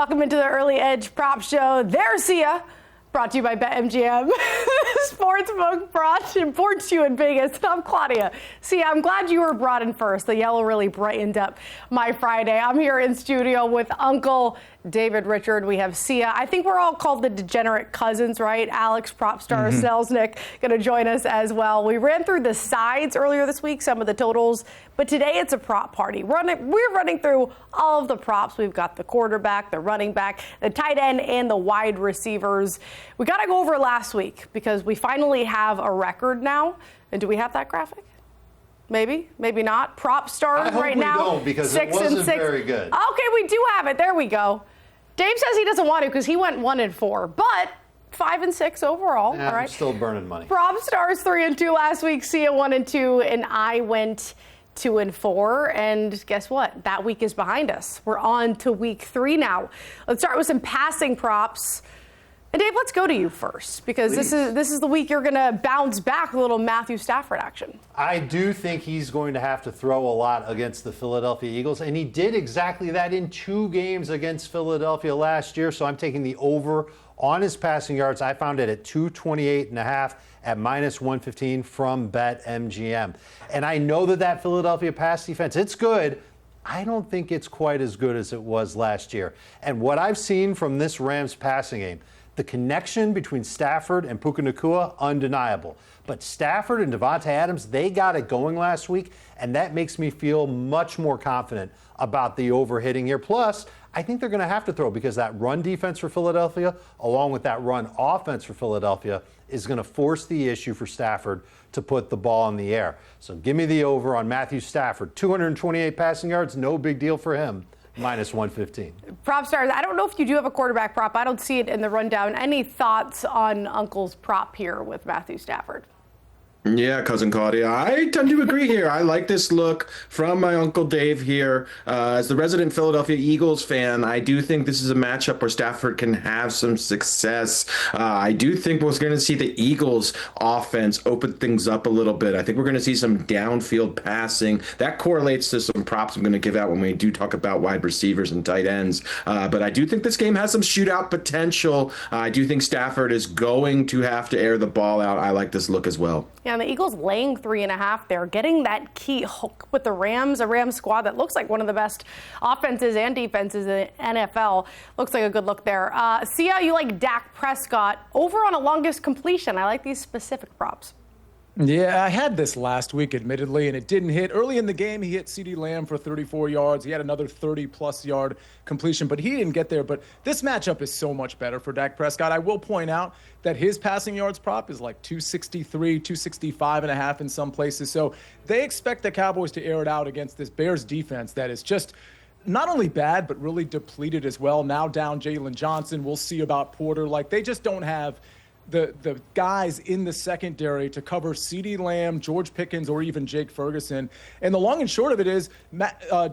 Welcome into the Early Edge Prop Show. There's Sia, brought to you by BetMGM. Sportsbook brought to you in Vegas. I'm Claudia. Sia, I'm glad you were brought in first. The yellow really brightened up my Friday. I'm here in studio with Uncle David Richard. We have Sia. I think we're all called the degenerate cousins, right? Alex, PropStarz, Selznick, going to join us as well. We ran through the sides earlier this week, some of the totals, but today it's a prop party. We're running through all of the props. We've got the quarterback, the running back, the tight end, and the wide receivers. We got to go over last week because we finally have a record now. And do we have that graphic? Maybe, maybe not. PropStarz right now. Don't, because it wasn't very good. Okay, we do have it. There we go. Dave says he doesn't want to because he went 1-4, but 5-6 overall. Yeah, all right. I'm still burning money. PropStarz 3-2 last week. Sia 1-2, and I went 2-4. And guess what? That week is behind us. We're on to week 3 now. Let's start with some passing props. And Dave, let's go to you first because this is the week you're going to bounce back a little Matthew Stafford action. I do think he's going to have to throw a lot against the Philadelphia Eagles, and he did exactly that in 2 games against Philadelphia last year. So I'm taking the over on his passing yards. I found it at 228.5 at -115 from BetMGM. And I know that Philadelphia pass defense, it's good. I don't think it's quite as good as it was last year. And what I've seen from this Rams passing game, the connection between Stafford and Puka Nacua, undeniable. But Stafford and Devontae Adams, they got it going last week, and that makes me feel much more confident about the overhitting here. Plus, I think they're going to have to throw because that run defense for Philadelphia, along with that run offense for Philadelphia, is going to force the issue for Stafford to put the ball in the air. So give me the over on Matthew Stafford. 228 passing yards, no big deal for him. -115. PropStarz, I don't know if you do have a quarterback prop. I don't see it in the rundown. Any thoughts on Uncle's prop here with Matthew Stafford? Yeah, Cousin Claudia, I tend to agree here. I like this look from my Uncle Dave here. As the resident Philadelphia Eagles fan, I do think this is a matchup where Stafford can have some success. I do think we're going to see the Eagles offense open things up a little bit. I think we're going to see some downfield passing. That correlates to some props I'm going to give out when we do talk about wide receivers and tight ends. But I do think this game has some shootout potential. I do think Stafford is going to have to air the ball out. I like this look as well. Yeah, and the Eagles laying 3.5 there, getting that key hook with the Rams, a Rams squad that looks like one of the best offenses and defenses in the NFL. Looks like a good look there. Sia, you like Dak Prescott over on a longest completion. I like these specific props. Yeah, I had this last week, admittedly, and it didn't hit. Early in the game, he hit CeeDee Lamb for 34 yards. He had another 30-plus yard completion, but he didn't get there. But this matchup is so much better for Dak Prescott. I will point out that his passing yards prop is like 263, 265.5 in some places. So they expect the Cowboys to air it out against this Bears defense that is just not only bad, but really depleted as well. Now down Jalen Johnson. We'll see about Porter. Like, they just don't have the guys in the secondary to cover CeeDee Lamb, George Pickens, or even Jake Ferguson. And the long and short of it is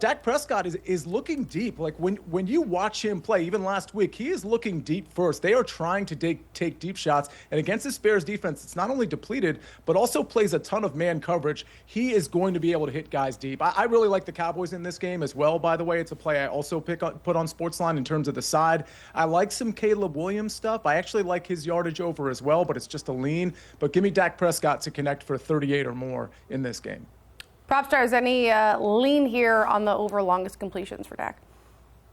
Dak Prescott is looking deep. Like when you watch him play, even last week, he is looking deep first. They are trying to take deep shots. And against this Bears defense, it's not only depleted, but also plays a ton of man coverage. He is going to be able to hit guys deep. I really like the Cowboys in this game as well, by the way. It's a play I also put on SportsLine in terms of the side. I like some Caleb Williams stuff. I actually like his yardage over as well, but it's just a lean. But give me Dak Prescott to connect for 38 or more in this game. PropStarz, any lean here on the over longest completions for Dak?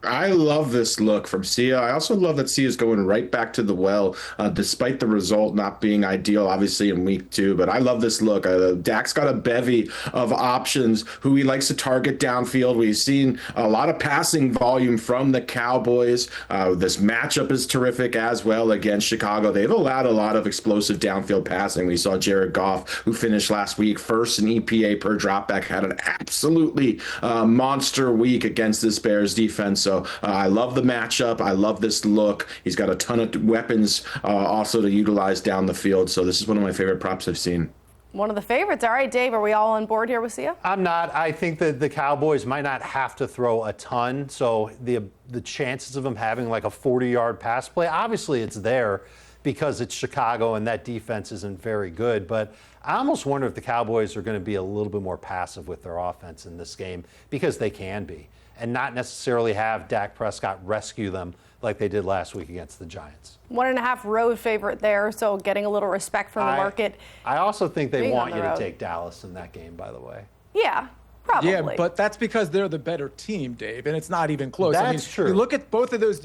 I love this look from Sia. I also love that Sia is going right back to the well, despite the result not being ideal, obviously, in week 2. But I love this look. Dak's got a bevy of options who he likes to target downfield. We've seen a lot of passing volume from the Cowboys. This matchup is terrific as well against Chicago. They've allowed a lot of explosive downfield passing. We saw Jared Goff, who finished last week first in EPA per dropback, had an absolutely monster week against this Bears defense. So I love the matchup. I love this look. He's got a ton of weapons also to utilize down the field. So this is one of my favorite props I've seen. One of the favorites. All right, Dave, are we all on board here with Sia? I'm not. I think that the Cowboys might not have to throw a ton. So the chances of them having like a 40-yard pass play, obviously it's there because it's Chicago and that defense isn't very good. But I almost wonder if the Cowboys are going to be a little bit more passive with their offense in this game because they can be. and not necessarily have Dak Prescott rescue them like they did last week against the Giants. 1.5 road favorite there, so getting a little respect from the market. I also think they want you road. to take Dallas in that game, by the way. Yeah. Probably. Yeah, but that's because they're the better team, Dave, and it's not even close. That's true. You look at both of those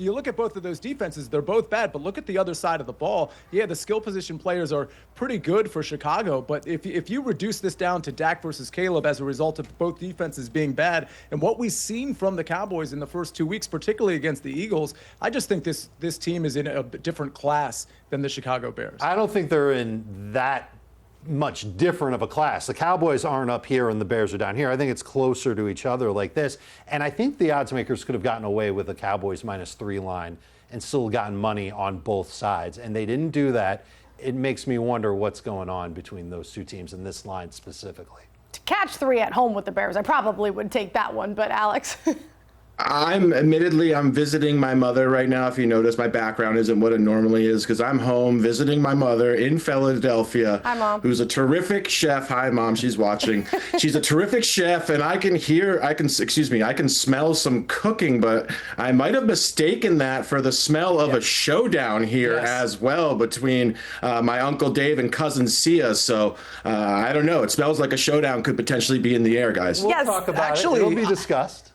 defenses, they're both bad, but look at the other side of the ball. Yeah, the skill position players are pretty good for Chicago, but if you reduce this down to Dak versus Caleb as a result of both defenses being bad, and what we've seen from the Cowboys in the first 2 weeks, particularly against the Eagles, I just think this team is in a different class than the Chicago Bears. I don't think they're in that much different of a class. The Cowboys aren't up here and the Bears are down here. I think it's closer to each other like this. And I think the odds makers could have gotten away with the Cowboys -3 line and still gotten money on both sides. And they didn't do that. It makes me wonder what's going on between those two teams and this line specifically. To catch 3 at home with the Bears, I probably would take that one. But Alex? I'm visiting my mother right now. If you notice, my background isn't what it normally is because I'm home visiting my mother in Philadelphia. Hi, Mom. Who's a terrific chef. Hi, Mom. She's watching. She's a terrific chef, and I can smell some cooking, but I might have mistaken that for the smell of a showdown here as well between my Uncle Dave and cousin Sia. So I don't know. It smells like a showdown could potentially be in the air, guys. We'll talk about it. It'll be discussed.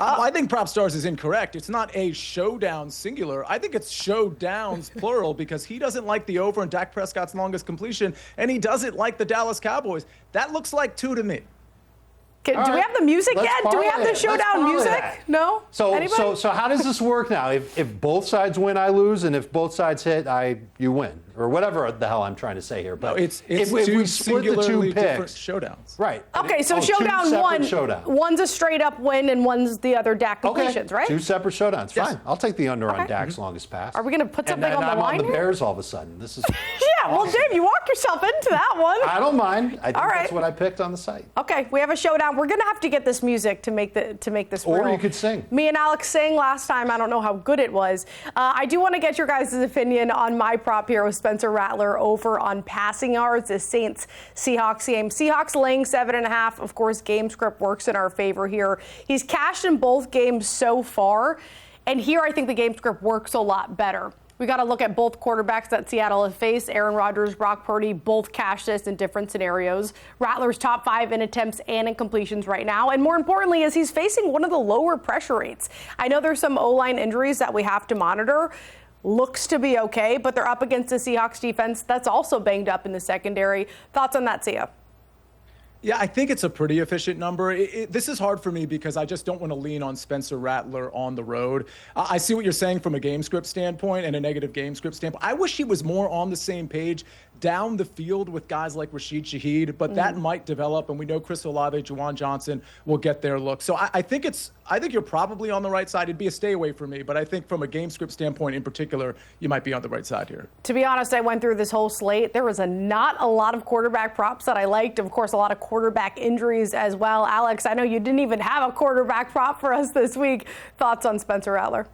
I think PropStarz is incorrect. It's not a showdown singular. I think it's showdowns plural because he doesn't like the over and Dak Prescott's longest completion, and he doesn't like the Dallas Cowboys. That looks like 2 to me. Do we have the music yet? Do we have the showdown music? No? So how does this work now? If both sides win, I lose, and if both sides hit, you win, or whatever the hell I'm trying to say here. But no, it's if two we split the 2 different picks, showdowns. right? Okay, so showdown one. One's a straight up win, and one's the other Dak completions, right? 2 separate showdowns. Yes. Fine. I'll take the under on Dak's longest pass. Are we going to put something on the I'm line on the here? Bears all of a sudden. This is. Yeah, well, Dave, you walked yourself into that one. I don't mind. I think All right. that's what I picked on the site. Okay, we have a showdown. We're gonna have to get this music to make this Or real. you could sing. Me and Alex sang last time. I don't know how good it was. I do want to get your guys' opinion on my prop here with Spencer Rattler over on passing yards. The Saints-Seahawks game. Seahawks laying 7.5. Of course, game script works in our favor here. He's cashed in both games so far, and here I think the game script works a lot better. We got to look at both quarterbacks that Seattle has faced. Aaron Rodgers, Brock Purdy, both cashed this in different scenarios. Rattler's top 5 in attempts and in completions right now. And more importantly, is he's facing one of the lower pressure rates. I know there's some O-line injuries that we have to monitor. Looks to be okay, but they're up against the Seahawks defense that's also banged up in the secondary. Thoughts on that, Sia? Yeah, I think it's a pretty efficient number. This is hard for me because I just don't want to lean on Spencer Rattler on the road. I see what you're saying from a game script standpoint and a negative game script standpoint. I wish he was more on the same page down the field with guys like Rashid Shaheed, but that might develop, and we know Chris Olave, Juwan Johnson will get their look. So I think you're probably on the right side. It'd be a stay away for me, but I think from a game script standpoint in particular, you might be on the right side here. To be honest, I went through this whole slate. There was not a lot of quarterback props that I liked. Of course, a lot of quarterback injuries as well. Alex, I know you didn't even have a quarterback prop for us this week. Thoughts on Spencer Rattler?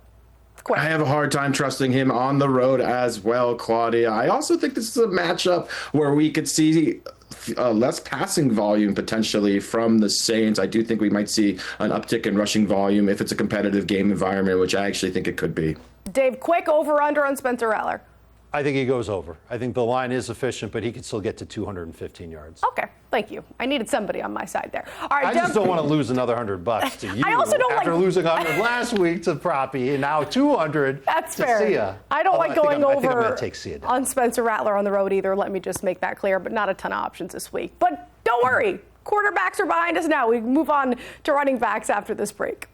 Quick. I have a hard time trusting him on the road as well, Claudia. I also think this is a matchup where we could see less passing volume potentially from the Saints. I do think we might see an uptick in rushing volume if it's a competitive game environment, which I actually think it could be. Dave, quick over-under on Spencer Rattler. I think he goes over. I think the line is efficient, but he could still get to 215 yards. Okay, thank you. I needed somebody on my side there. All right, I just don't want to lose another $100 to you. I also don't after losing 100 last week to Proppy and now 200 That's to fair. Sia. I don't like going I think I'm over going to take Sia down. on Spencer Rattler on the road either. Let me just make that clear, but not a ton of options this week. But don't worry, quarterbacks are behind us now. We move on to running backs after this break.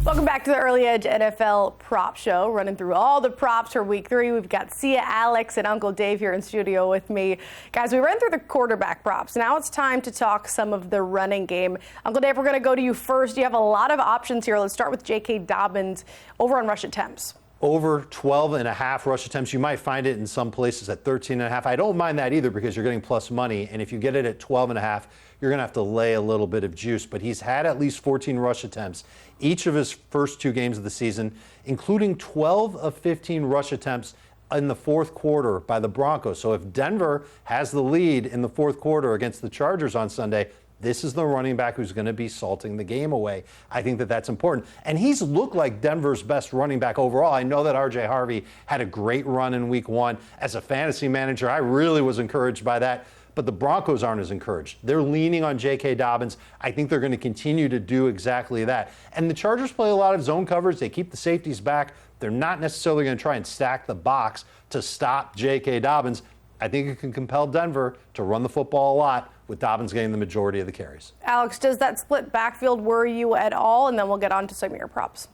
Welcome back to the Early Edge NFL Prop Show. Running through all the props for Week 3. We've got Sia, Alex, and Uncle Dave here in studio with me. Guys, we ran through the quarterback props. Now it's time to talk some of the running game. Uncle Dave, we're going to go to you first. You have a lot of options here. Let's start with J.K. Dobbins over on rush attempts. over 12.5 rush attempts. You might find it in some places at 13.5. I don't mind that either because you're getting plus money. And if you get it at 12.5, you're going to have to lay a little bit of juice. But he's had at least 14 rush attempts each of his first 2 games of the season, including 12 of 15 rush attempts in the fourth quarter by the Broncos. So if Denver has the lead in the fourth quarter against the Chargers on Sunday, this is the running back who's going to be salting the game away. I think that that's important. And he's looked like Denver's best running back overall. I know that R.J. Harvey had a great run in week 1. As a fantasy manager, I really was encouraged by that. But the Broncos aren't as encouraged. They're leaning on J.K. Dobbins. I think they're going to continue to do exactly that. And the Chargers play a lot of zone coverage. They keep the safeties back. They're not necessarily going to try and stack the box to stop J.K. Dobbins. I think it can compel Denver to run the football a lot, with Dobbins getting the majority of the carries. Alex, does that split backfield worry you at all? And then we'll get on to some of your props.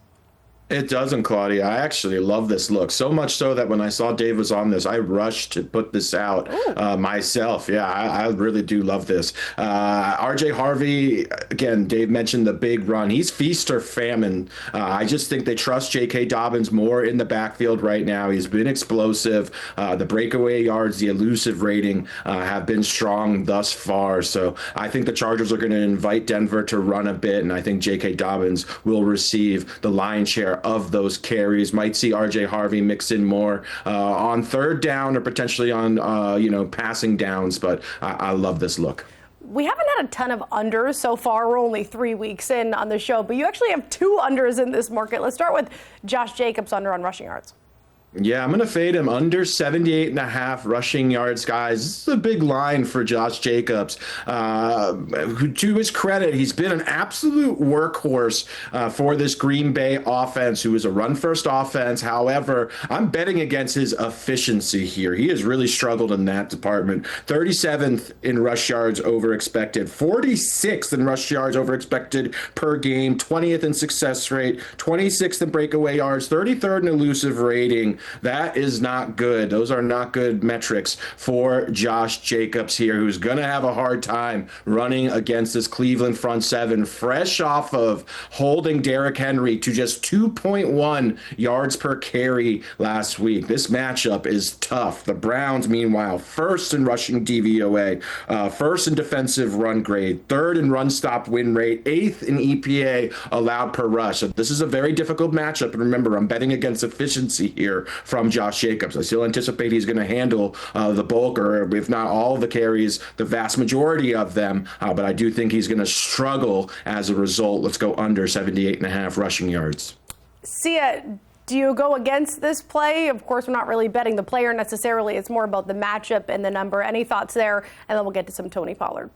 It doesn't, Claudia. I actually love this look. So much so that when I saw Dave was on this, I rushed to put this out myself. Yeah, I really do love this. R.J. Harvey, again, Dave mentioned the big run. He's feast or famine. I just think they trust J.K. Dobbins more in the backfield right now. He's been explosive. The breakaway yards, the elusive rating have been strong thus far. So I think the Chargers are going to invite Denver to run a bit, and I think J.K. Dobbins will receive the lion's share of those carries. Might see R.J. Harvey mix in more on third down or potentially on passing downs, but I love this look. We haven't had a ton of unders so far. We're only 3 weeks in on the show, but you actually have 2 unders in this market. Let's start with Josh Jacobs under on rushing yards. Yeah, I'm going to fade him under 78.5 rushing yards, guys. This is a big line for Josh Jacobs. Who, to his credit, he's been an absolute workhorse for this Green Bay offense, who is a run-first offense. However, I'm betting against his efficiency here. He has really struggled in that department. 37th in rush yards over expected, 46th in rush yards over expected per game, 20th in success rate, 26th in breakaway yards, 33rd in elusive rating. That is not good. Those are not good metrics for Josh Jacobs here, who's going to have a hard time running against this Cleveland front seven, fresh off of holding Derrick Henry to just 2.1 yards per carry last week. This matchup is tough. The Browns, meanwhile, first in rushing DVOA, first in defensive run grade, third in run stop win rate, 8th in EPA allowed per rush. So this is a very difficult matchup. And remember, I'm betting against efficiency here from Josh Jacobs. I still anticipate he's going to handle the bulk, or if not all the carries, the vast majority of them. But I do think he's going to struggle as a result. Let's go under 78.5 rushing yards. Sia, do you go against this play? Of course, we're not really betting the player necessarily. It's more about the matchup and the number. Any thoughts there? And then we'll get to some Tony Pollard.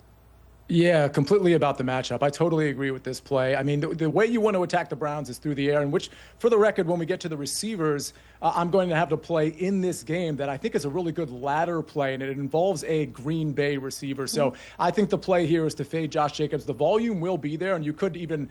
Yeah, completely about the matchup. I totally agree with this play. I mean, the way you want to attack the Browns is through the air, and which, for the record, when we get to the receivers, I'm going to have to play in this game that I think is a really good ladder play, and it involves a Green Bay receiver. So I think the play here is to fade Josh Jacobs. The volume will be there, and you could even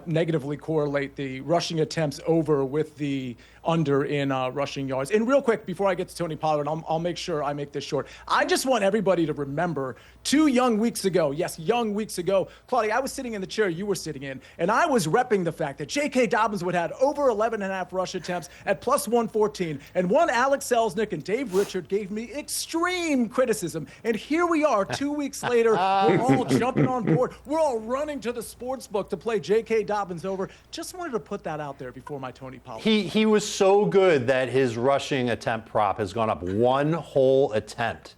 negatively correlate the rushing attempts over with the under in rushing yards. And real quick, before I get to Tony Pollard, I'll make sure I make this short. I just want everybody to remember 2 young weeks ago, yes, young weeks ago, Claudia, I was sitting in the chair you were sitting in, and I was repping the fact that J.K. Dobbins would have over 11.5 rush attempts at plus 114, and one Alex Selznick and Dave Richard gave me extreme criticism. And here we are 2 weeks later, we're all jumping on board. We're all running to the sports book to play J.K. Dobbins over. Just wanted to put that out there before my Tony Pollard. He was so good that his rushing attempt prop has gone up 1 whole attempt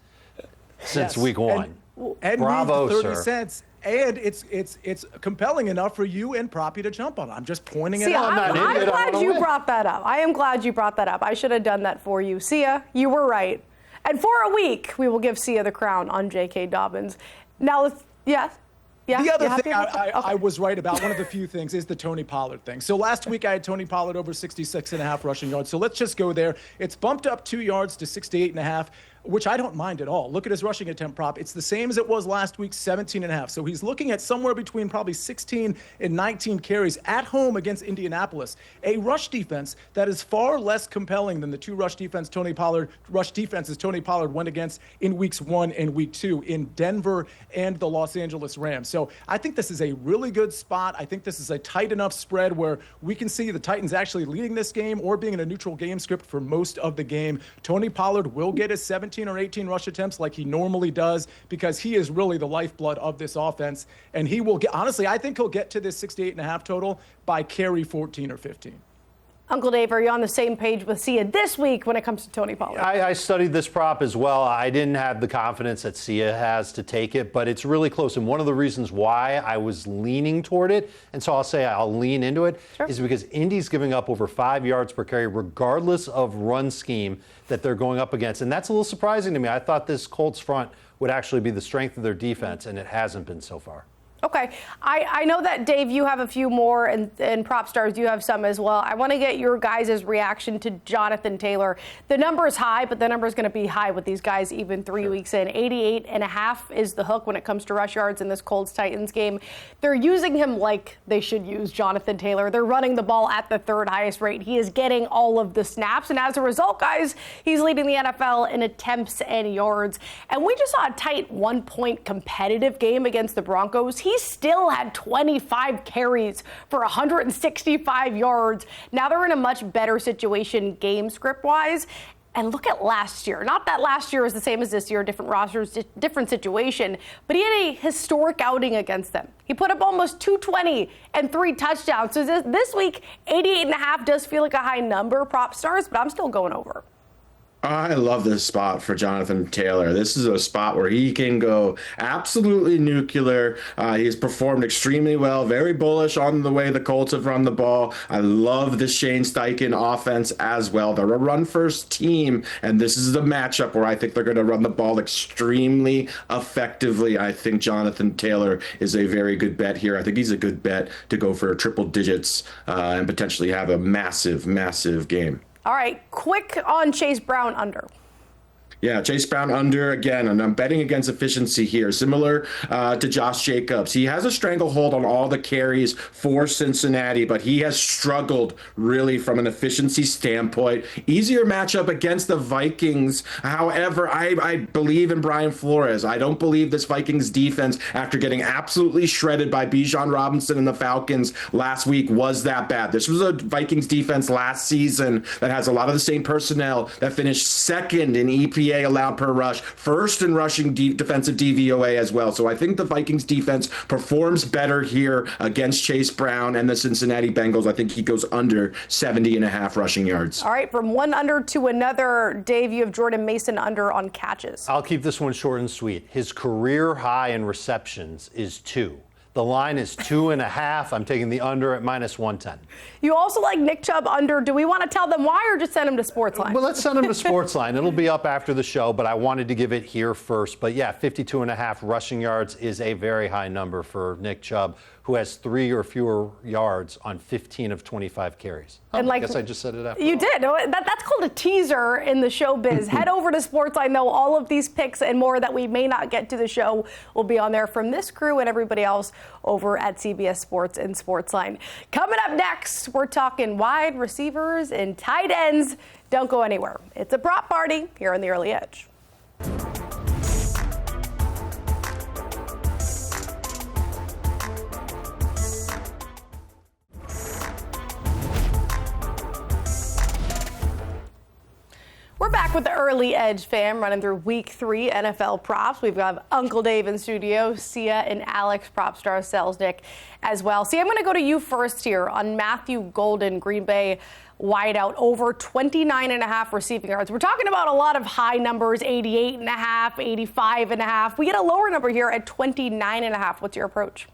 since week 1. And Bravo, moved to 30 sir. cents. And it's compelling enough for you and Proppy to jump on. I'm just pointing it out. I'm glad you brought that up. I am glad you brought that up. I should have done that for you. Sia, you were right. And for a week, we will give Sia the crown on J.K. Dobbins. Now, let's, yes. Yeah, the other thing I was right about, one of the few things, is the Tony Pollard thing. So last week I had Tony Pollard over 66.5 rushing yards. So let's just go there. It's bumped up 2 yards to 68.5. which I don't mind at all. Look at his rushing attempt prop. It's the same as it was last week, 17.5. So he's looking at somewhere between probably 16 and 19 carries at home against Indianapolis, a rush defense that is far less compelling than the two rush defenses Tony Pollard went against in weeks 1 and week 2 in Denver and the Los Angeles Rams. So I think this is a really good spot. I think this is a tight enough spread where we can see the Titans actually leading this game or being in a neutral game script for most of the game. Tony Pollard will get his 17 or 18 rush attempts like he normally does because he is really the lifeblood of this offense. And he will get, honestly, I think he'll get to this 68.5 total by carry 14 or 15. Uncle Dave, are you on the same page with Sia this week when it comes to Tony Pollard? I studied this prop as well. I didn't have the confidence that Sia has to take it, but it's really close. And one of the reasons why I was leaning toward it, and so I'll say I'll lean into it, is because Indy's giving up over 5 yards per carry, regardless of run scheme that they're going up against. And that's a little surprising to me. I thought this Colts front would actually be the strength of their defense, and it hasn't been so far. Okay. I know that, Dave, you have a few more, and PropStarz, you have some as well. I want to get your guys' reaction to Jonathan Taylor. The number is high, but the number is going to be high with these guys even 3 weeks in. 88.5 is the hook when it comes to rush yards in this Colts-Titans game. They're using him like they should use Jonathan Taylor. They're running the ball at the third highest rate. He is getting all of the snaps, and as a result, guys, he's leading the NFL in attempts and yards. And we just saw a tight 1-point competitive game against the Broncos. He still had 25 carries for 165 yards. Now they're in a much better situation game script-wise. And look at last year. Not that last year is the same as this year, different rosters, different situation, but he had a historic outing against them. He put up almost 220 and 3 touchdowns. So this week, 88.5 does feel like a high number, PropStarz, but I'm still going over. I love this spot for Jonathan Taylor. This is a spot where he can go absolutely nuclear. He's performed extremely well, very bullish on the way the Colts have run the ball. I love the Shane Steichen offense as well. They're a run-first team, and this is the matchup where I think they're going to run the ball extremely effectively. I think Jonathan Taylor is a very good bet here. I think he's a good bet to go for triple digits and potentially have a massive, massive game. All right, quick on Chase Brown under. Yeah, Chase Brown under again, and I'm betting against efficiency here, similar to Josh Jacobs. He has a stranglehold on all the carries for Cincinnati, but he has struggled really from an efficiency standpoint. Easier matchup against the Vikings. However, I believe in Brian Flores. I don't believe this Vikings defense, after getting absolutely shredded by Bijan Robinson and the Falcons last week, was that bad. This was a Vikings defense last season that has a lot of the same personnel, that finished second in EPA allowed per rush, first in rushing defensive DVOA as well. So I think the Vikings defense performs better here against Chase Brown and the Cincinnati Bengals. I think he goes under 70.5 rushing yards. All right, from one under to another, Dave, you have Jordan Mason under on catches. I'll keep this one short and sweet. His career high in receptions is 2. The line is 2.5. I'm taking the under at -110. You also like Nick Chubb under. Do we want to tell them why or just send him to SportsLine? Well, let's send him to SportsLine. It'll be up after the show, but I wanted to give it here first. But yeah, 52.5 rushing yards is a very high number for Nick Chubb, who has 3 or fewer yards on 15 of 25 carries. And I guess I just said it after. You did. That's called a teaser in the showbiz. Head over to SportsLine, though. All of these picks and more that we may not get to the show will be on there from this crew and everybody else over at CBS Sports and SportsLine. Coming up next, we're talking wide receivers and tight ends. Don't go anywhere. It's a prop party here on the Early Edge. We're back with the Early Edge fam, running through Week 3 NFL props. We've got Uncle Dave in studio, Sia and Alex, PropStarz Selznick as well. Sia, I'm going to go to you first here on Matthew Golden, Green Bay wideout, over 29.5 receiving yards. We're talking about a lot of high numbers, 88.5, 85.5. We get a lower number here at 29.5. What's your approach?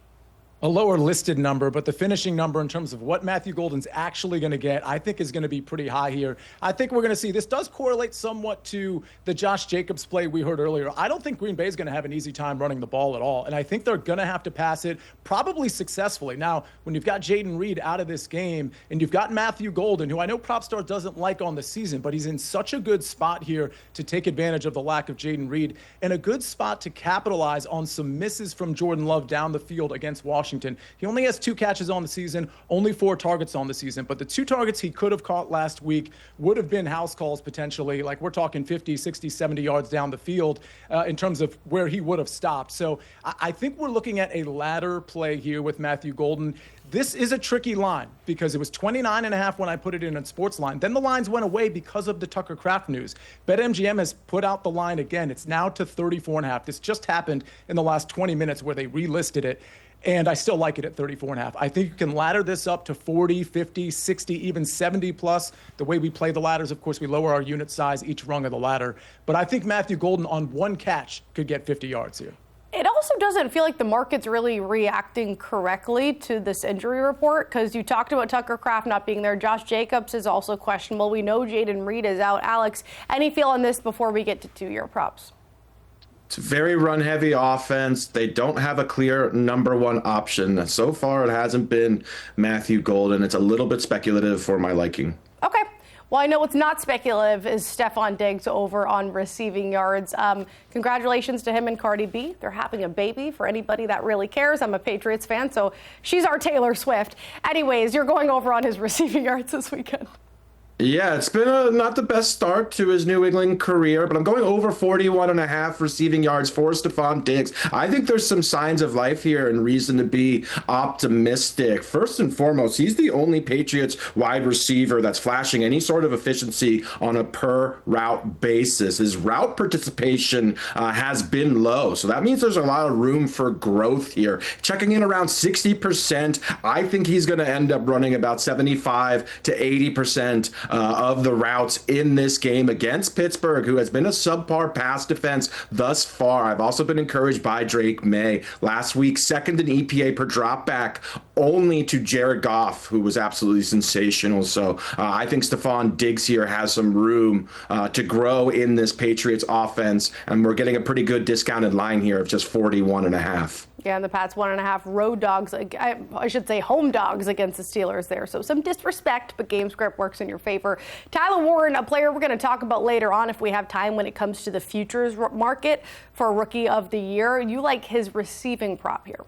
a lower listed number, but the finishing number in terms of what Matthew Golden's actually going to get, I think is going to be pretty high here. I think we're going to see this does correlate somewhat to the Josh Jacobs play we heard earlier. I don't think Green Bay is going to have an easy time running the ball at all, and I think they're going to have to pass it probably successfully. Now, when you've got Jayden Reed out of this game and you've got Matthew Golden, who I know PropStarz doesn't like on the season, but he's in such a good spot here to take advantage of the lack of Jayden Reed and a good spot to capitalize on some misses from Jordan Love down the field against Washington. He only has 2 catches on the season, only 4 targets on the season, but the 2 targets he could have caught last week would have been house calls potentially. Like we're talking 50, 60, 70 yards down the field in terms of where he would have stopped. So I think we're looking at a ladder play here with Matthew Golden. This is a tricky line because it was 29.5 when I put it in on SportsLine. Then the lines went away because of the Tucker Kraft news. BetMGM has put out the line again. It's now to 34.5. This just happened in the last 20 minutes where they relisted it. And I still like it at 34.5. I think you can ladder this up to 40, 50, 60, even 70 plus. The way we play the ladders, of course, we lower our unit size each rung of the ladder. But I think Matthew Golden on 1 catch could get 50 yards here. It also doesn't feel like the market's really reacting correctly to this injury report because you talked about Tucker Kraft not being there. Josh Jacobs is also questionable. We know Jayden Reed is out. Alex, any feel on this before we get to 2-year props? It's a very run-heavy offense. They don't have a clear number 1 option. So far, it hasn't been Matthew Golden. It's a little bit speculative for my liking. Okay. Well, I know what's not speculative is Stephon Diggs over on receiving yards. Congratulations to him and Cardi B. They're having a baby for anybody that really cares. I'm a Patriots fan, so she's our Taylor Swift. Anyways, you're going over on his receiving yards this weekend. Yeah, it's been not the best start to his New England career, but I'm going over 41.5 receiving yards for Stephon Diggs. I think there's some signs of life here and reason to be optimistic. First and foremost, he's the only Patriots wide receiver that's flashing any sort of efficiency on a per route basis. His route participation has been low, so that means there's a lot of room for growth here. Checking in around 60%, I think he's going to end up running about 75 to 80% of the routes in this game against Pittsburgh, who has been a subpar pass defense thus far. I've also been encouraged by Drake May. Last week, 2nd in EPA per dropback, only to Jared Goff, who was absolutely sensational. So I think Stephon Diggs here has some room to grow in this Patriots offense, and we're getting a pretty good discounted line here of just 41.5. Yeah, and the Pats 1.5 road dogs, I should say home dogs against the Steelers there. So some disrespect, but game script works in your favor. Tyler Warren, a player we're going to talk about later on if we have time when it comes to the futures market for Rookie of the Year. You like his receiving prop here.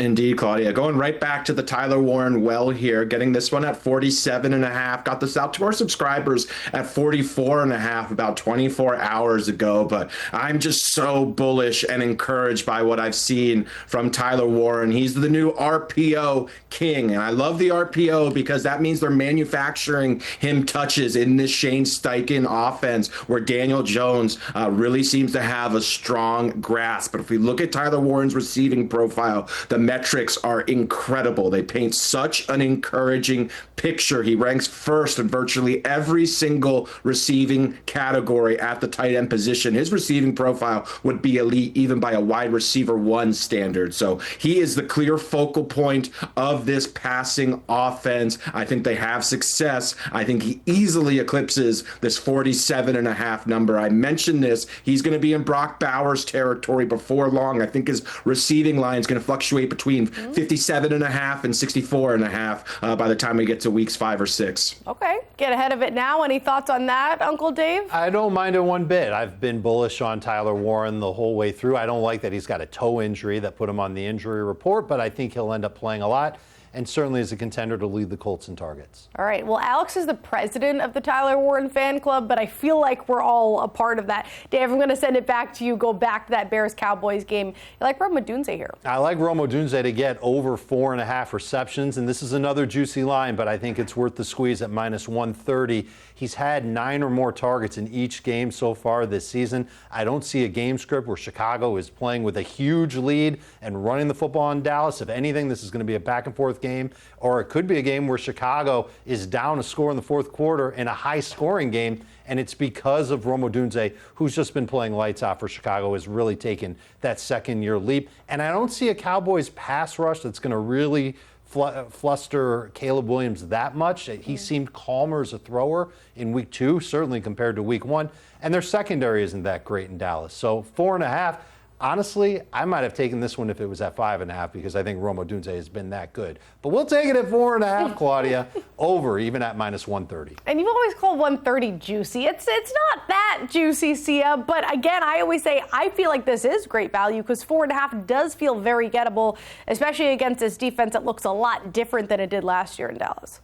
Indeed, Claudia. Going right back to the Tyler Warren well here, getting this one at 47.5. Got this out to our subscribers at 44.5 about 24 hours ago. But I'm just so bullish and encouraged by what I've seen from Tyler Warren. He's the new RPO king. And I love the RPO because that means they're manufacturing him touches in this Shane Steichen offense where Daniel Jones really seems to have a strong grasp. But if we look at Tyler Warren's receiving profile, the metrics are incredible. They paint such an encouraging picture. He ranks first in virtually every single receiving category at the tight end position. His receiving profile would be elite even by a wide receiver 1 standard. So he is the clear focal point of this passing offense. I think they have success. I think he easily eclipses this 47.5 number. I mentioned this. He's going to be in Brock Bowers territory before long. I think his receiving line is going to fluctuate between 57.5 and 64.5 by the time we get to weeks 5 or 6. Okay, get ahead of it now. Any thoughts on that, Uncle Dave? I don't mind it one bit. I've been bullish on Tyler Warren the whole way through. I don't like that he's got a toe injury that put him on the injury report, but I think he'll end up playing a lot and certainly is a contender to lead the Colts in targets. All right. Well, Alex is the president of the Tyler Warren fan club, but I feel like we're all a part of that. Dave, I'm going to send it back to you. Go back to that Bears-Cowboys game. You like Rome Odunze here? I like Rome Odunze to get over 4.5 receptions, and this is another juicy line, but I think it's worth the squeeze at minus 130. He's had 9 or more targets in each game so far this season. I don't see a game script where Chicago is playing with a huge lead and running the football in Dallas. If anything, this is going to be a back-and-forth fourth game, or it could be a game where Chicago is down a score in the fourth quarter in a high-scoring game, and it's because of Rome Odunze, who's just been playing lights out for Chicago, has really taken that second-year leap. And I don't see a Cowboys pass rush that's going to really fluster Caleb Williams that much. He seemed calmer as a thrower in week 2, certainly compared to week 1. And their secondary isn't that great in Dallas. So 4.5. Honestly, I might have taken this one if it was at 5.5 because I think Rome Odunze has been that good. But we'll take it at 4.5, Claudia, over even at -130. And you've always called 130 juicy. It's not that juicy, Sia. But again, I always say I feel like this is great value because 4.5 does feel very gettable, especially against this defense that looks a lot different than it did last year in Dallas.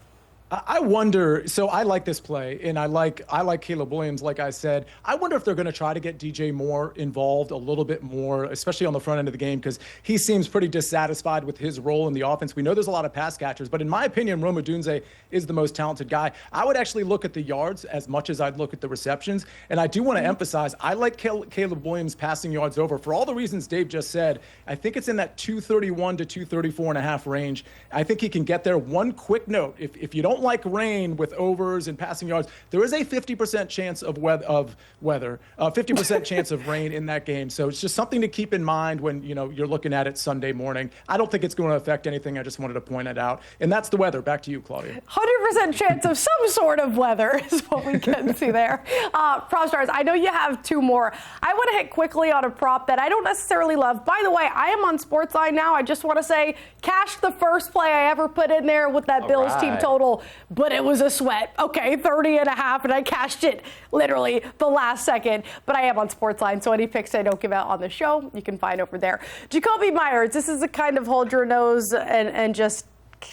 I wonder, so I like this play, and I like Caleb Williams, like I said. I wonder if they're going to try to get DJ Moore involved a little bit more, especially on the front end of the game, because he seems pretty dissatisfied with his role in the offense. We know there's a lot of pass catchers, but in my opinion, Rome Odunze is the most talented guy. I would actually look at the yards as much as I'd look at the receptions, and I do want to emphasize, I like Caleb Williams passing yards over. For all the reasons Dave just said, I think it's in that 231 to 234.5 range. I think he can get there. One quick note, if you don't like rain with overs and passing yards, there is a 50% chance of weather, 50% chance of rain in that game. So it's just something to keep in mind when you're looking at it Sunday morning. I don't think it's going to affect anything. I just wanted to point it out. And that's the weather. Back to you, Claudia. 100% chance of some sort of weather is what we can see there. PropStarz, I know you have 2 more. I want to hit quickly on a prop that I don't necessarily love. By the way, I am on SportsLine now. I just want to say, cashed the first play I ever put in there with that Bills team total. But it was a sweat. Okay, 30.5, and I cashed it literally the last second. But I am on SportsLine, so any picks I don't give out on the show, you can find over there. Jacoby Myers, this is the kind of hold your nose and just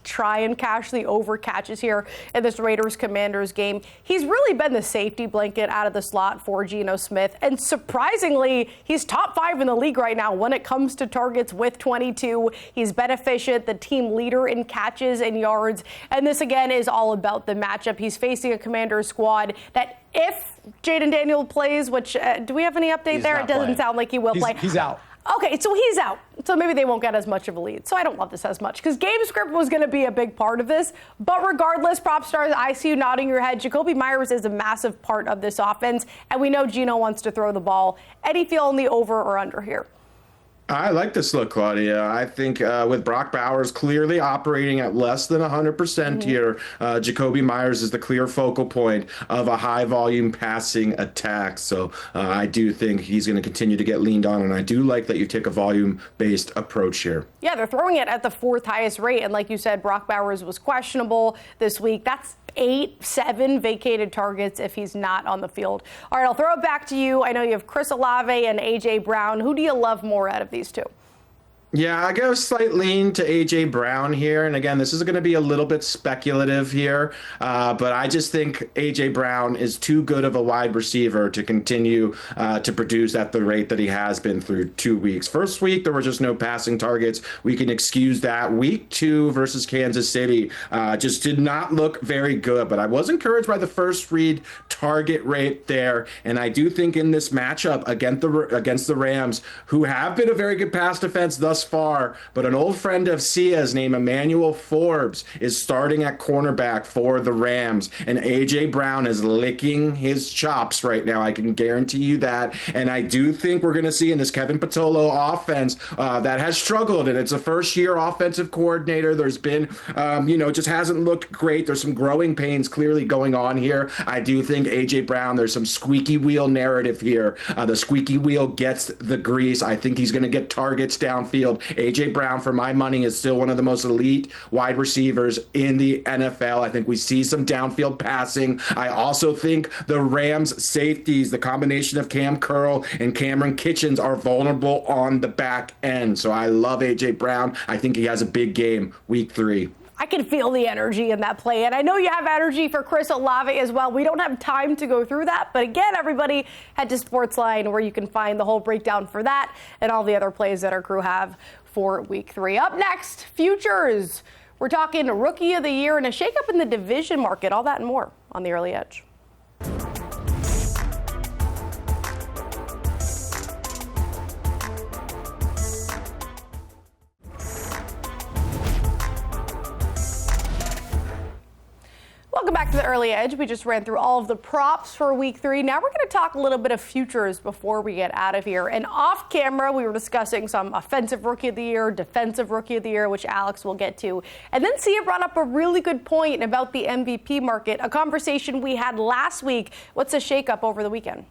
try and cash the over catches here in this Raiders-Commanders game. He's really been the safety blanket out of the slot for Geno Smith. And surprisingly, he's top 5 in the league right now when it comes to targets with 22. He's been efficient, the team leader in catches and yards. And this, again, is all about the matchup. He's facing a Commanders squad that if Jaden Daniel plays, which do we have any update there? It doesn't sound like he will play. He's out. Okay, so he's out. So maybe they won't get as much of a lead. So I don't love this as much because game script was going to be a big part of this. But regardless, PropStarz, I see you nodding your head. Jacoby Myers is a massive part of this offense. And we know Geno wants to throw the ball. Any feel on the over or under here? I like this look, Claudia. I think with Brock Bowers clearly operating at less than 100% here, Jacoby Myers is the clear focal point of a high-volume passing attack. So I do think he's going to continue to get leaned on, and I do like that you take a volume-based approach here. Yeah, they're throwing it at the 4th highest rate, and like you said, Brock Bowers was questionable this week. That's 7 vacated targets if he's not on the field. All right, I'll throw it back to you. I know you have Chris Olave and A.J. Brown. Who do you love more out of these 2? Yeah, I go slight lean to A.J. Brown here. And again, this is going to be a little bit speculative here. But I just think A.J. Brown is too good of a wide receiver to continue to produce at the rate that he has been through 2 weeks. First week, there were just no passing targets. We can excuse that. Week 2 versus Kansas City just did not look very good. But I was encouraged by the first read target rate there. And I do think in this matchup against the Rams, who have been a very good pass defense thus far, but an old friend of Sia's named Emmanuel Forbes is starting at cornerback for the Rams, and A.J. Brown is licking his chops right now. I can guarantee you that, and I do think we're going to see in this Kevin Patolo offense that has struggled, and it's a first-year offensive coordinator. There's been, just hasn't looked great. There's some growing pains clearly going on here. I do think A.J. Brown, there's some squeaky wheel narrative here. The squeaky wheel gets the grease. I think he's going to get targets downfield. A.J. Brown, for my money, is still one of the most elite wide receivers in the NFL. I think we see some downfield passing. I also think the Rams safeties, the combination of Cam Curl and Cameron Kitchens, are vulnerable on the back end. So I love A.J. Brown. I think he has a big game week 3. I can feel the energy in that play. And I know you have energy for Chris Olave as well. We don't have time to go through that. But again, everybody, head to SportsLine where you can find the whole breakdown for that and all the other plays that our crew have for week 3. Up next, futures. We're talking rookie of the year and a shakeup in the division market. All that and more on the Early Edge. back to the early edge. We just ran through all of the props for week 3. Now we're going to talk a little bit of futures before we get out of here. And off camera, we were discussing some offensive rookie of the year, defensive rookie of the year, which Alex will get to. And then Sia brought up a really good point about the MVP market, a conversation we had last week. What's the shakeup over the weekend?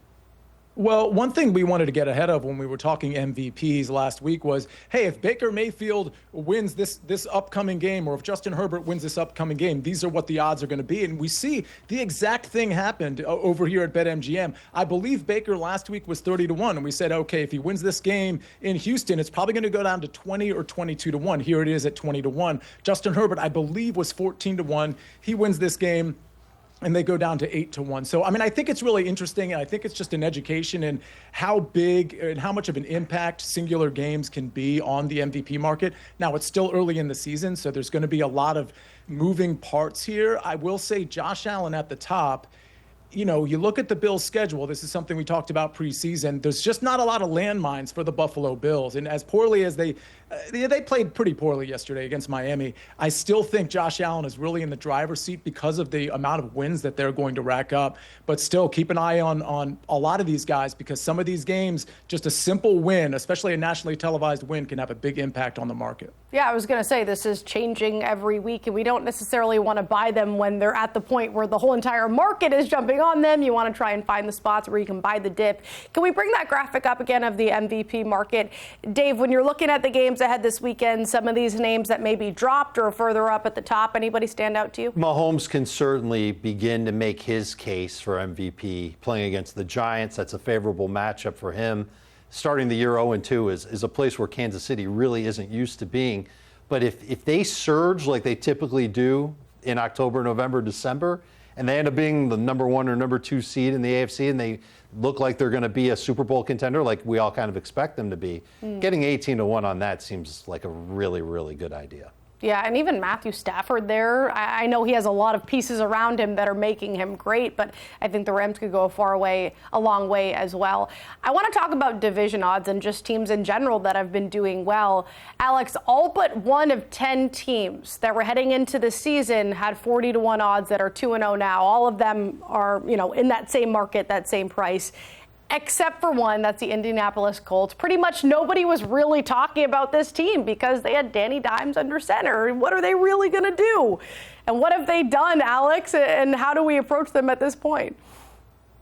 Well, one thing we wanted to get ahead of when we were talking MVPs last week was, hey, if Baker Mayfield wins this upcoming game, or if Justin Herbert wins this upcoming game, these are what the odds are going to be. And we see the exact thing happened over here at BetMGM. I believe Baker last week was 30-1, and we said, okay, if he wins this game in Houston, it's probably going to go down to 20 or 22-1. Here it is at 20-1. Justin Herbert, I believe, was 14-1. He wins this game, and they go down to 8-1. So, I mean, I think it's really interesting, and I think it's just an education in how big and how much of an impact singular games can be on the MVP market. Now, it's still early in the season, so there's going to be a lot of moving parts here. I will say Josh Allen at the top. You know, you look at the Bills' schedule. This is something we talked about preseason. There's just not a lot of landmines for the Buffalo Bills. And as poorly as they played pretty poorly yesterday against Miami, I still think Josh Allen is really in the driver's seat because of the amount of wins that they're going to rack up. But still, keep an eye on a lot of these guys, because some of these games, just a simple win, especially a nationally televised win, can have a big impact on the market. Yeah, I was going to say, this is changing every week, and we don't necessarily want to buy them when they're at the point where the whole entire market is jumping on them. You want to try and find the spots where you can buy the dip. Can we bring that graphic up again of the MVP market? Dave, when you're looking at the games ahead this weekend, some of these names that maybe dropped or further up at the top, anybody stand out to you? Mahomes can certainly begin to make his case for MVP. Playing against the Giants, that's a favorable matchup for him. Starting the year 0-2 is a place where Kansas City really isn't used to being. But if they surge like they typically do in October, November, December, and they end up being the number 1 or number 2 seed in the AFC, and they look like they're going to be a Super Bowl contender like we all kind of expect them to be, getting 18-1 on that seems like a really, really good idea. Yeah, and even Matthew Stafford there, I know he has a lot of pieces around him that are making him great, but I think the Rams could go a long way as well. I want to talk about division odds and just teams in general that have been doing well. Alex, all but one of 10 teams that were heading into the season had 40-1 odds that are 2-0 now. All of them are, in that same market, that same price. Except for one, that's the Indianapolis Colts. Pretty much nobody was really talking about this team because they had Danny Dimes under center. What are they really going to do? And what have they done, Alex? And how do we approach them at this point?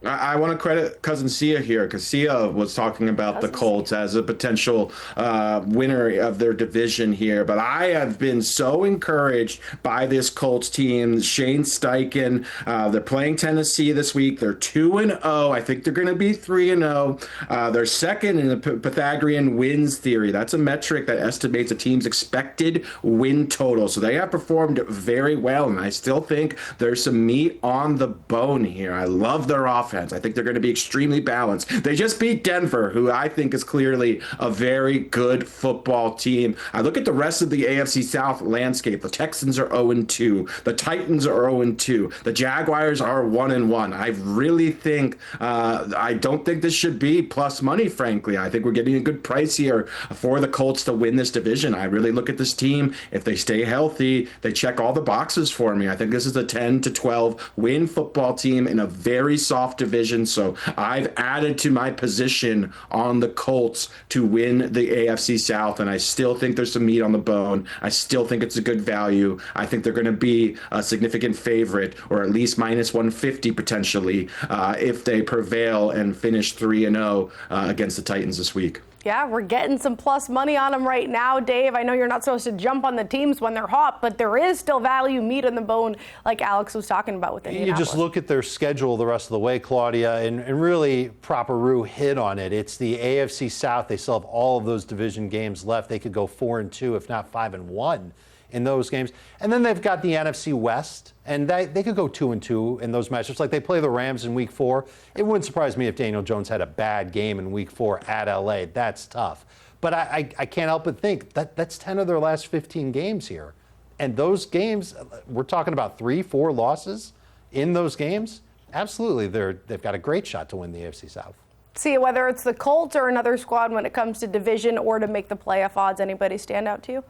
I want to credit Cousin Sia here, because Sia was talking about the Colts as a potential winner of their division here. But I have been so encouraged by this Colts team. Shane Steichen, they're playing Tennessee this week. They're 2-0. I think they're going to be 3-0. They're second in the Pythagorean wins theory. That's a metric that estimates a team's expected win total. So they have performed very well, and I still think there's some meat on the bone here. I love their offense. I think they're going to be extremely balanced. They just beat Denver, who I think is clearly a very good football team. I look at the rest of the AFC South landscape. The Texans are 0-2. The Titans are 0-2. The Jaguars are 1-1. I really think, I don't think this should be plus money, frankly. I think we're getting a good price here for the Colts to win this division. I really look at this team. If they stay healthy, they check all the boxes for me. I think this is a 10-12 win football team in a very soft division. So I've added to my position on the Colts to win the AFC South, and I still think there's some meat on the bone. I still think it's a good value. I think they're going to be a significant favorite, or at least minus 150 potentially, if they prevail and finish 3-0 against the Titans this week. Yeah, we're getting some plus money on them right now, Dave. I know you're not supposed to jump on the teams when they're hot, but there is still value, meat on the bone, like Alex was talking about with Indianapolis. You just look at their schedule the rest of the way, Claudia, and really Proper Roo hit on it. It's the AFC South. They still have all of those division games left. They could go 4-2, if not 5-1. In those games. And then they've got the NFC West, and they could go 2-2 in those matchups. Like they play the Rams in week 4. It wouldn't surprise me if Daniel Jones had a bad game in week 4 at LA. That's tough. But I can't help but think that's 10 of their last 15 games here. And those games, we're talking about 3-4 losses in those games. Absolutely, they've got a great shot to win the AFC South. See, whether it's the Colts or another squad when it comes to division or to make the playoff odds, anybody stand out to you?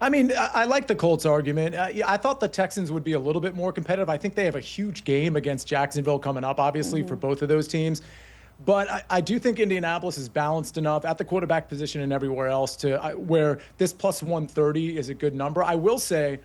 I mean, I like the Colts argument. I thought the Texans would be a little bit more competitive. I think they have a huge game against Jacksonville coming up, obviously, for both of those teams. But I do think Indianapolis is balanced enough at the quarterback position and everywhere else to where this plus 130 is a good number. I will say,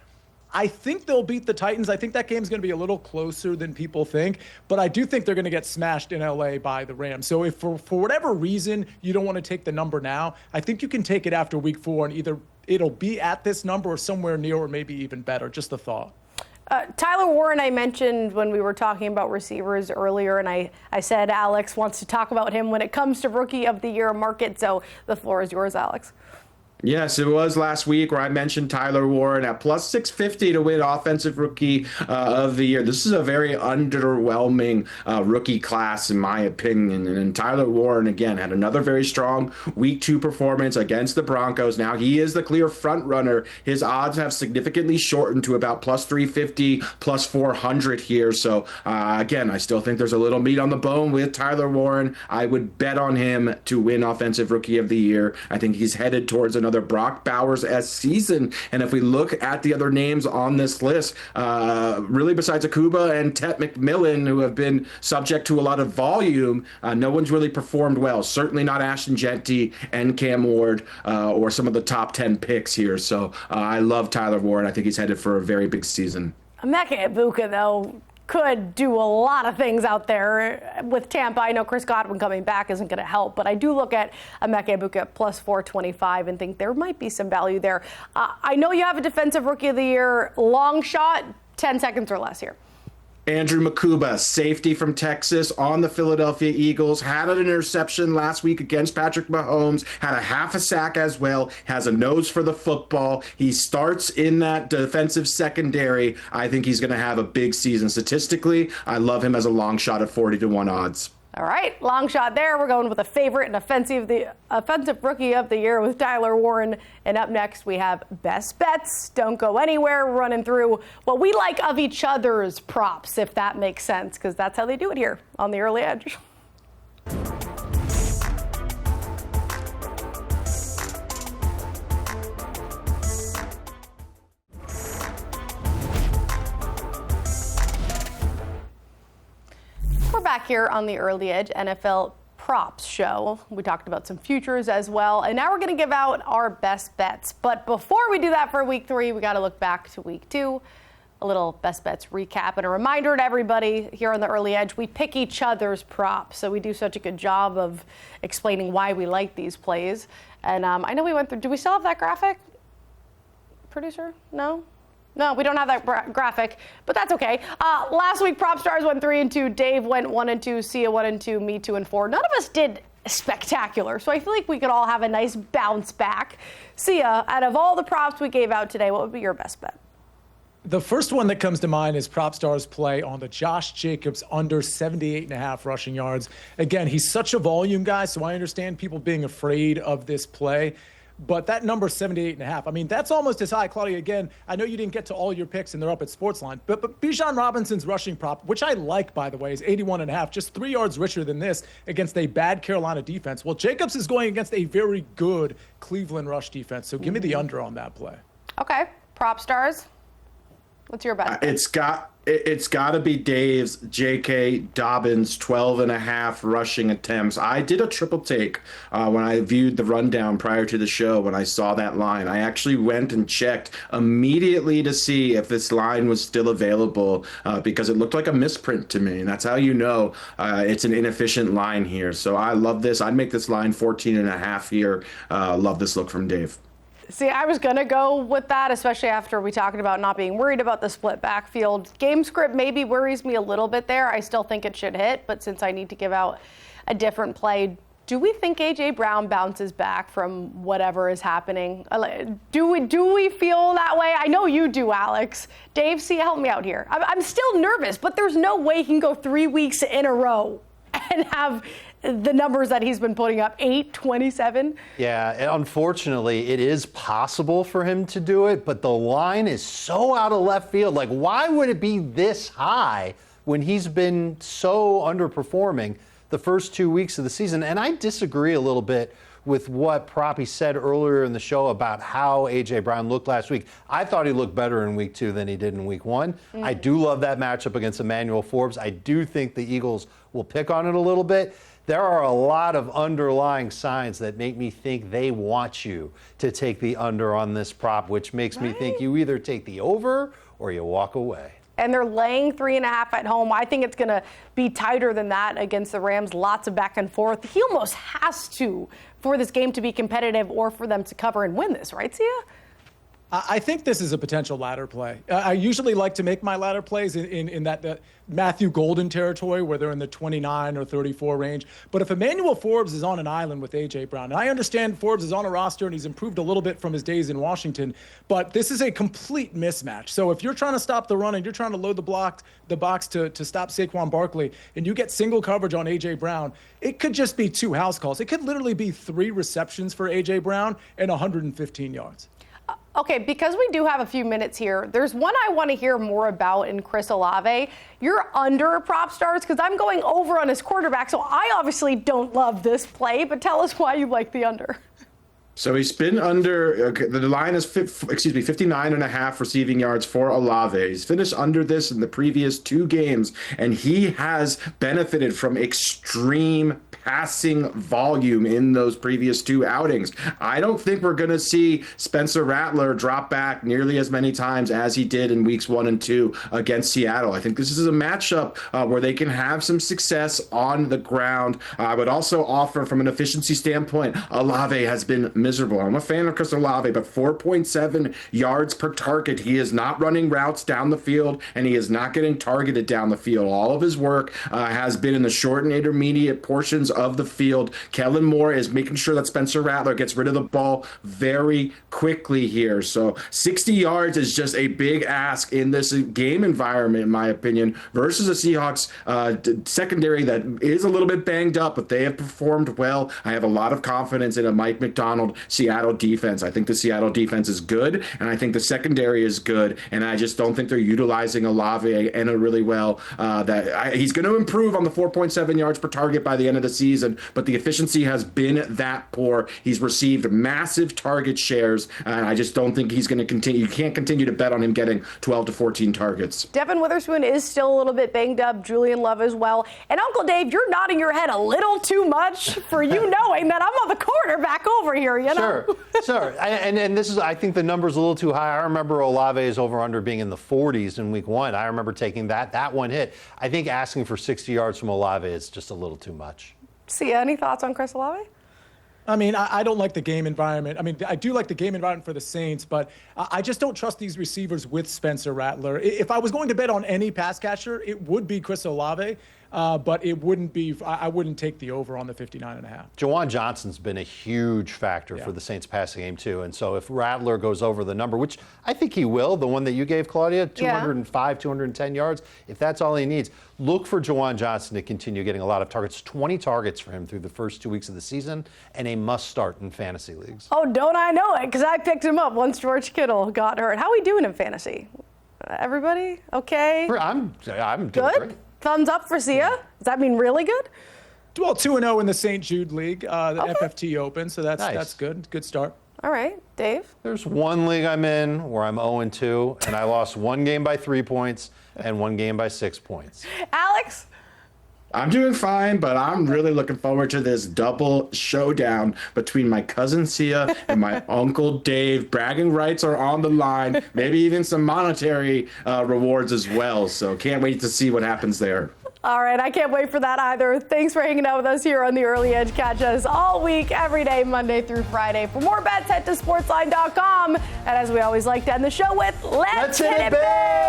I think they'll beat the Titans. I think that game's going to be a little closer than people think, but I do think they're going to get smashed in LA by the Rams. So if for whatever reason you don't want to take the number now, I think you can take it after week 4 and either it'll be at this number or somewhere near or maybe even better. Just a thought. Tyler Warren, I mentioned when we were talking about receivers earlier, and I said Alex wants to talk about him when it comes to Rookie of the Year market. So the floor is yours, Alex. Yes, it was last week where I mentioned Tyler Warren at plus 650 to win Offensive Rookie of the Year. This is a very underwhelming rookie class, in my opinion. And Tyler Warren, again, had another very strong week 2 performance against the Broncos. Now he is the clear front runner. His odds have significantly shortened to about plus 350, plus 400 here. So, again, I still think there's a little meat on the bone with Tyler Warren. I would bet on him to win Offensive Rookie of the Year. I think he's headed towards another Brock Bowers-esque season. And if we look at the other names on this list, really besides Akuba and Tet McMillan, who have been subject to a lot of volume, no one's really performed well. Certainly not Ashton Genty and Cam Ward or some of the top 10 picks here. So I love Tyler Warren. I think he's headed for a very big season. Emeka Egbuka, though, could do a lot of things out there with Tampa. I know Chris Godwin coming back isn't going to help, but I do look at Emeka Egbuka at plus 425 and think there might be some value there. I know you have a Defensive Rookie of the Year long shot, 10 seconds or less here. Andrew Makuba, safety from Texas on the Philadelphia Eagles, had an interception last week against Patrick Mahomes, had a half a sack as well, has a nose for the football. He starts in that defensive secondary. I think he's going to have a big season. Statistically, I love him as a long shot at 40-1 odds. All right, long shot there. We're going with a favorite and offensive Rookie of the Year with Tyler Warren. And up next, we have Best Bets. Don't go anywhere. We're running through what we like of each other's props, if that makes sense, because that's how they do it here on the Early Edge. We're back here on the Early Edge NFL Props Show. We talked about some futures as well, and now we're going to give out our best bets. But before we do that for week 3, we got to look back to week 2, a little best bets recap, and a reminder to everybody here on the Early Edge, we pick each other's props. So we do such a good job of explaining why we like these plays. And I know we went through, do we still have that graphic? Producer? No, we don't have that graphic, but that's okay. Last week, PropStarz went 3-2. Dave went 1-2. Sia 1-2. Me 2-4. None of us did spectacular, so I feel like we could all have a nice bounce back. Sia, out of all the props we gave out today, what would be your best bet? The first one that comes to mind is PropStarz play on the Josh Jacobs under 78.5 rushing yards. Again, he's such a volume guy, so I understand people being afraid of this play. But that number 78.5, I mean, that's almost as high. Claudia, again, I know you didn't get to all your picks and they're up at SportsLine, but Bijan Robinson's rushing prop, which I like, by the way, is 81.5, just 3 yards richer than this against a bad Carolina defense. Well, Jacobs is going against a very good Cleveland rush defense, so give me the under on that play. Okay, PropStarz, what's your bet? It's got to be Dave's J.K. Dobbins 12.5 rushing attempts. I did a triple take when I viewed the rundown prior to the show when I saw that line. I actually went and checked immediately to see if this line was still available because it looked like a misprint to me. And that's how you know it's an inefficient line here. So I love this. I'd make this line 14.5 here. Love this look from Dave. See, I was going to go with that, especially after we talked about not being worried about the split backfield. Game script maybe worries me a little bit there. I still think it should hit, but since I need to give out a different play, do we think A.J. Brown bounces back from whatever is happening? Do we feel that way? I know you do, Alex. Dave, help me out here. I'm still nervous, but there's no way he can go 3 weeks in a row and have the numbers that he's been putting up, 8, 27. Yeah, unfortunately, it is possible for him to do it, but the line is so out of left field. Like, why would it be this high when he's been so underperforming the first 2 weeks of the season? And I disagree a little bit with what Proppy said earlier in the show about how A.J. Brown looked last week. I thought he looked better in week 2 than he did in week 1. I do love that matchup against Emmanuel Forbes. I do think the Eagles will pick on it a little bit. There are a lot of underlying signs that make me think they want you to take the under on this prop, which makes me think you either take the over or you walk away. And they're laying 3.5 at home. I think it's going to be tighter than that against the Rams. Lots of back and forth. He almost has to for this game to be competitive or for them to cover and win this, right, Sia? I think this is a potential ladder play. I usually like to make my ladder plays in that Matthew Golden territory where they're in the 29 or 34 range. But if Emmanuel Forbes is on an island with A.J. Brown, and I understand Forbes is on a roster and he's improved a little bit from his days in Washington, but this is a complete mismatch. So if you're trying to stop the run and you're trying to load the box to stop Saquon Barkley, and you get single coverage on A.J. Brown, it could just be 2 house calls. It could literally be 3 receptions for A.J. Brown and 115 yards. Okay, because we do have a few minutes here, there's one I want to hear more about in Chris Olave. You're under PropStarz because I'm going over on his quarterback, so I obviously don't love this play, but tell us why you like the under. So he's been under, the line is 59.5 receiving yards for Olave. He's finished under this in the previous 2 games, and he has benefited from extreme passing volume in those previous 2 outings. I don't think we're going to see Spencer Rattler drop back nearly as many times as he did in weeks 1 and 2 against Seattle. I think this is a matchup where they can have some success on the ground. I would also offer from an efficiency standpoint, Olave has been miserable. I'm a fan of Chris Olave, but 4.7 yards per target. He is not running routes down the field, and he is not getting targeted down the field. All of his work has been in the short and intermediate portions of the field. Kellen Moore is making sure that Spencer Rattler gets rid of the ball very quickly here. So 60 yards is just a big ask in this game environment, in my opinion, versus a Seahawks secondary that is a little bit banged up, but they have performed well. I have a lot of confidence in a Mike McDonald Seattle defense. I think the Seattle defense is good, and I think the secondary is good, and I just don't think they're utilizing Olave and really well. He's going to improve on the 4.7 yards per target by the end of the season, but the efficiency has been that poor. He's received massive target shares, and I just don't think he's going to continue. You can't continue to bet on him getting 12 to 14 targets. Devin Witherspoon is still a little bit banged up. Julian Love as well. And Uncle Dave, you're nodding your head a little too much for you knowing that I'm on the quarterback over here, you know? Sure. And this is, I think the number's a little too high. I remember Olave's over-under being in the 40s in week 1. I remember taking that one hit. I think asking for 60 yards from Olave is just a little too much. Sia, any thoughts on Chris Olave? I mean, I don't like the game environment. I mean, I do like the game environment for the Saints, but I just don't trust these receivers with Spencer Rattler. If I was going to bet on any pass catcher, it would be Chris Olave. But it wouldn't be, I wouldn't take the over on the 59.5. Jawan Johnson's been a huge factor for the Saints passing game too. And so if Rattler goes over the number, which I think he will, the one that you gave, Claudia, 205, 210 yards, if that's all he needs, look for Jawan Johnson to continue getting a lot of targets. 20 targets for him through the first 2 weeks of the season, and a must start in fantasy leagues. Oh, don't I know it, because I picked him up once George Kittle got hurt. How are we doing in fantasy? Everybody okay? I'm doing good. Great. Thumbs up for Sia? Does that mean really good? Well, 2-0 in the St. Jude League, the FFT Open, so that's good. Good start. All right, Dave? There's one league I'm in where I'm 0-2, and I lost 1 game by 3 points and 1 game by 6 points. Alex? I'm doing fine, but I'm really looking forward to this double showdown between my cousin Sia and my Uncle Dave. Bragging rights are on the line, maybe even some monetary rewards as well. So can't wait to see what happens there. All right, I can't wait for that either. Thanks for hanging out with us here on The Early Edge. Catch us all week, every day, Monday through Friday. For more bets, head to sportsline.com. And as we always like to end the show with, let's hit it big!